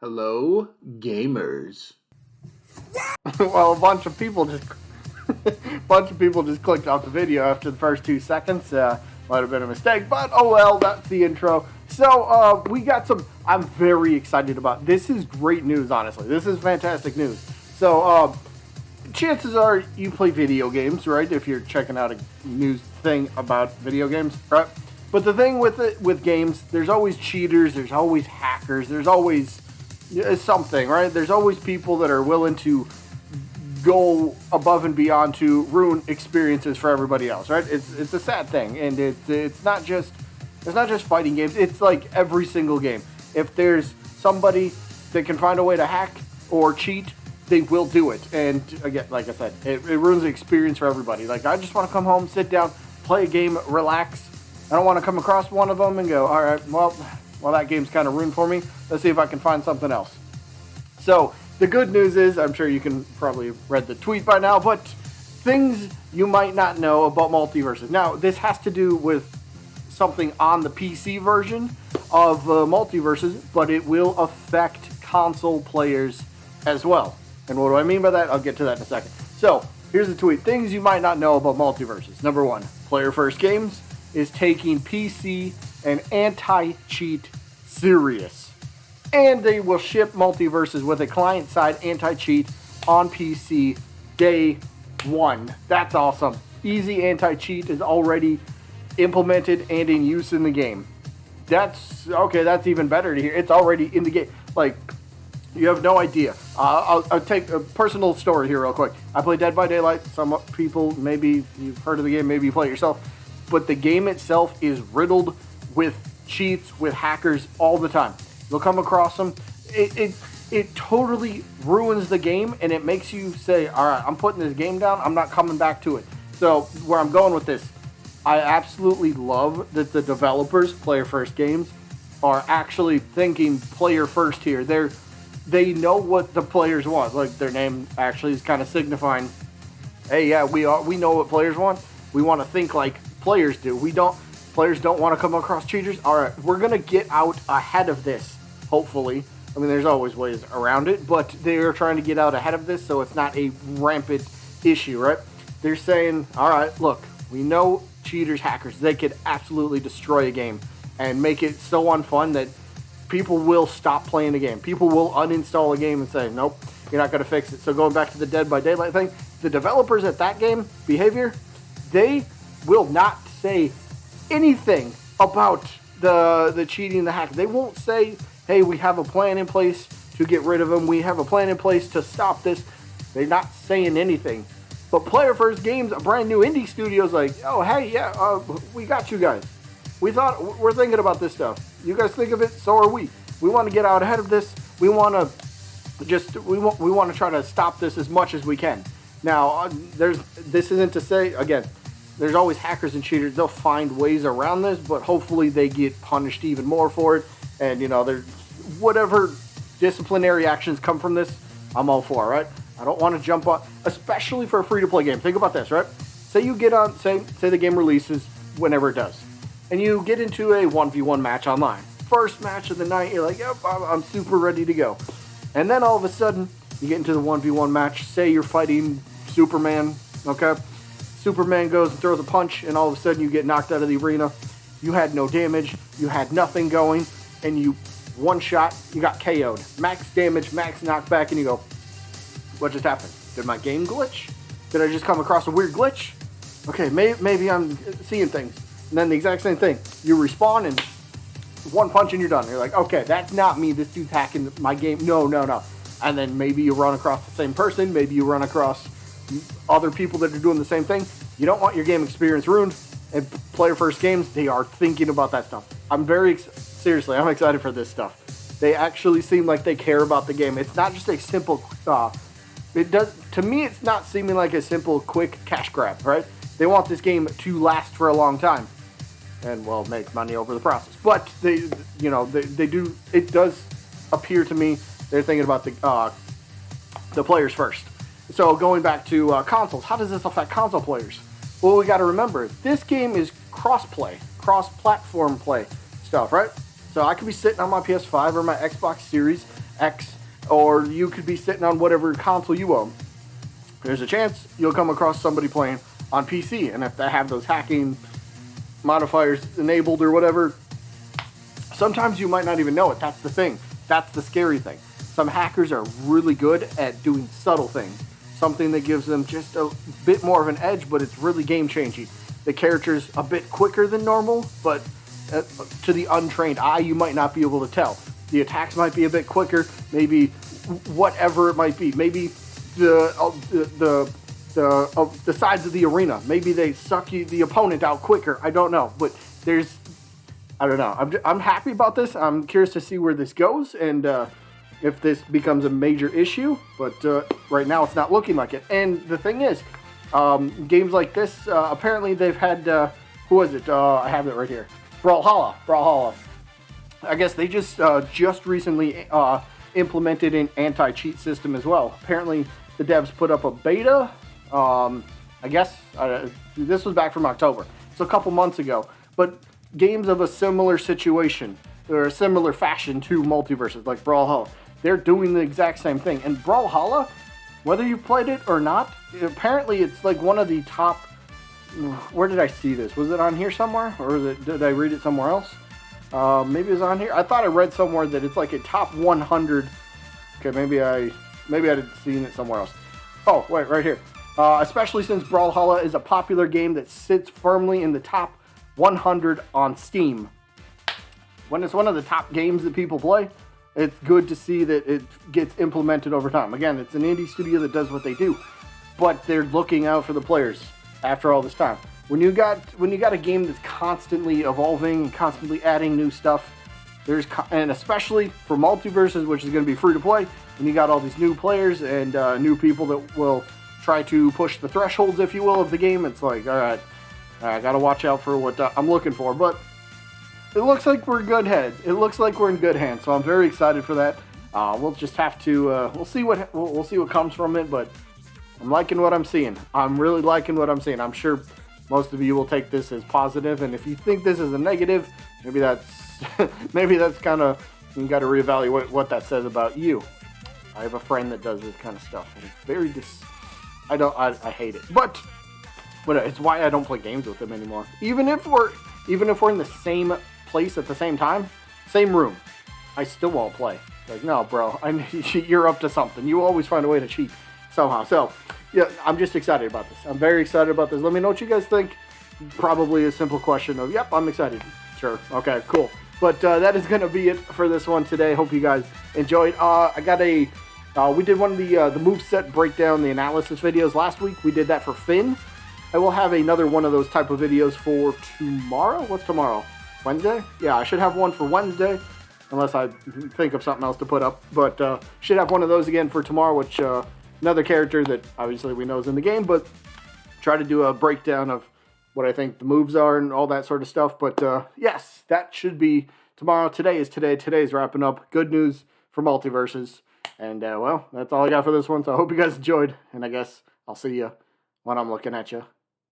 Hello, gamers. Well, a bunch of people just clicked off the video after the first 2 seconds. Might have been a mistake, but oh well, that's the intro. So we got some. I'm very excited about this. Is great news, honestly. This is fantastic news. So chances are you play video games, right? If you're checking out a news thing about video games, right? But the thing with games, there's always cheaters, there's always hackers, there's always something, right? There's always people that are willing to go above and beyond to ruin experiences for everybody else, right? It's a sad thing, and it's not just fighting games. It's like every single game. If there's somebody that can find a way to hack or cheat, they will do it. And again, like I said, it ruins the experience for everybody. Like, I just want to come home, sit down, play a game, relax. I don't want to come across one of them and go, all right, well, that game's kind of ruined for me. Let's see if I can find something else. So the good news is, I'm sure you can probably read the tweet by now, but things you might not know about Multiversus. Now, this has to do with something on the PC version of Multiversus, but it will affect console players as well. And what do I mean by that? I'll get to that in a second. So here's the tweet. Things you might not know about Multiversus. Number 1, Player First Games is taking PC and anti-cheat serious. And they will ship Multiversus with a client-side anti-cheat on PC day 1. That's awesome. Easy anti-cheat is already implemented and in use in the game. That's even better to hear. It's already in the game. Like, you have no idea. I'll take a personal story here real quick. I play Dead by Daylight. Some people, maybe you've heard of the game, maybe you play it yourself. But the game itself is riddled with cheats, with hackers all the time. You'll come across them. It totally ruins the game, and it makes you say, all right, I'm putting this game down. I'm not coming back to it. So where I'm going with this, I absolutely love that the developers, Player First Games, are actually thinking player first here. They know what the players want. Like, their name actually is kind of signifying, hey, yeah, we know what players want. We want to think like players do. Players don't want to come across cheaters. All right, we're going to get out ahead of this, hopefully. I mean, there's always ways around it, but they're trying to get out ahead of this so it's not a rampant issue, right? They're saying, all right, look, we know cheaters, hackers, they could absolutely destroy a game and make it so unfun that people will stop playing the game. People will uninstall a game and say, nope, you're not going to fix it. So going back to the Dead by Daylight thing, the developers at that game, behavior, they will not say anything about the cheating, the hack. They won't say, hey, we have a plan in place to get rid of them. We have a plan in place to stop this. They're not saying anything. But Player First Games, a brand new indie studio, is like, oh, hey, yeah, we got you guys. We're thinking about this stuff. You guys think of it, so are we. We want to get out ahead of this. We want to try to stop this as much as we can. Now, this isn't to say, again, there's always hackers and cheaters. They'll find ways around this, but hopefully they get punished even more for it. And, there's whatever disciplinary actions come from this, I'm all for, right? I don't want to jump on, especially for a free-to-play game. Think about this, right? Say you get on, say the game releases whenever it does, and you get into a 1v1 match online. First match of the night, you're like, yep, I'm super ready to go. And then all of a sudden, you get into the 1v1 match. Say you're fighting Superman, okay? Superman goes and throws a punch, and all of a sudden you get knocked out of the arena. You had no damage, you had nothing going, and you, one shot, you got KO'd. Max damage, max knockback, and you go, what just happened? Did my game glitch? Did I just come across a weird glitch? Okay, maybe I'm seeing things. And then the exact same thing. You respawn, and one punch and you're done. You're like, okay, that's not me. This dude's hacking my game. No. And then maybe you run across the same person. Maybe you run across other people that are doing the same thing. You don't want your game experience ruined. And Player First Games, they are thinking about that stuff. Seriously, I'm excited for this stuff. They actually seem like they care about the game. It's not just a simple, to me, it's not seeming like a simple, quick cash grab, right? They want this game to last for a long time. And, well, make money over the process. But they do. It does appear to me they're thinking about the players first. So going back to consoles, how does this affect console players? Well, we got to remember this game is cross-play, cross-platform play stuff, right? So I could be sitting on my PS5 or my Xbox Series, X, or you could be sitting on whatever console you own. There's a chance you'll come across somebody playing on PC, and if they have those hacking modifiers enabled or whatever, sometimes you might not even know it. That's the thing. That's the scary thing. Some hackers are really good at doing subtle things. Something that gives them just a bit more of an edge, but it's really game-changing. The character's a bit quicker than normal, but to the untrained eye, you might not be able to tell. The attacks might be a bit quicker, maybe whatever it might be. Maybe the sides of the arena. Maybe they suck the opponent out quicker. I don't know, but I don't know. I'm happy about this. I'm curious to see where this goes and if this becomes a major issue. But right now, it's not looking like it. And the thing is, games like this, apparently they've had. Who was it? I have it right here. Brawlhalla. I guess they just recently implemented an anti-cheat system as well. Apparently, the devs put up a beta. I guess this was back from October. It's a couple months ago. But games of a similar situation or a similar fashion to Multiversus, like Brawlhalla, they're doing the exact same thing. And Brawlhalla, whether you played it or not, apparently it's like one of the top. Where did I see this? Was it on here somewhere, or did I read it somewhere else? Maybe it was on here. I thought I read somewhere that it's like a top 100. Okay, maybe I had seen it somewhere else. Oh, wait, right here. Especially since Brawlhalla is a popular game that sits firmly in the top 100 on Steam. When it's one of the top games that people play, it's good to see that it gets implemented over time. Again, it's an indie studio that does what they do, but they're looking out for the players after all this time. When you got a game that's constantly evolving, constantly adding new stuff, and especially for Multiversus, which is going to be free to play, and you got all these new players and new people that will try to push the thresholds, if you will, of the game. It's like, all right, I got to watch out for what I'm looking for. But it looks like we're good heads. It looks like we're in good hands. So I'm very excited for that. We'll just have to we'll see what comes from it. But I'm liking what I'm seeing. I'm really liking what I'm seeing. I'm sure most of you will take this as positive, and if you think this is a negative, maybe that's kind of, you got to reevaluate what that says about you. I have a friend that does this kind of stuff, and it's very I hate it, but it's why I don't play games with him anymore. Even if we're in the same place at the same time, same room, I still won't play. Like, no, bro, you're up to something. You always find a way to cheat somehow. So, yeah, I'm just excited about this. I'm very excited about this. Let me know what you guys think. Probably a simple question of, yep, I'm excited. Sure. Okay, cool. But that is going to be it for this one today. Hope you guys enjoyed. I got we did one of the moveset breakdown, the analysis videos last week. We did that for Finn. I will have another one of those type of videos for tomorrow. What's tomorrow? Wednesday? Yeah, I should have one for Wednesday, unless I think of something else to put up. But should have one of those again for tomorrow, which another character that obviously we know is in the game, but try to do a breakdown of what I think the moves are and all that sort of stuff. But yes, that should be tomorrow. Today is today. Today's wrapping up. Good news for Multiversus. And well, that's all I got for this one. So I hope you guys enjoyed, and I guess I'll see you when I'm looking at you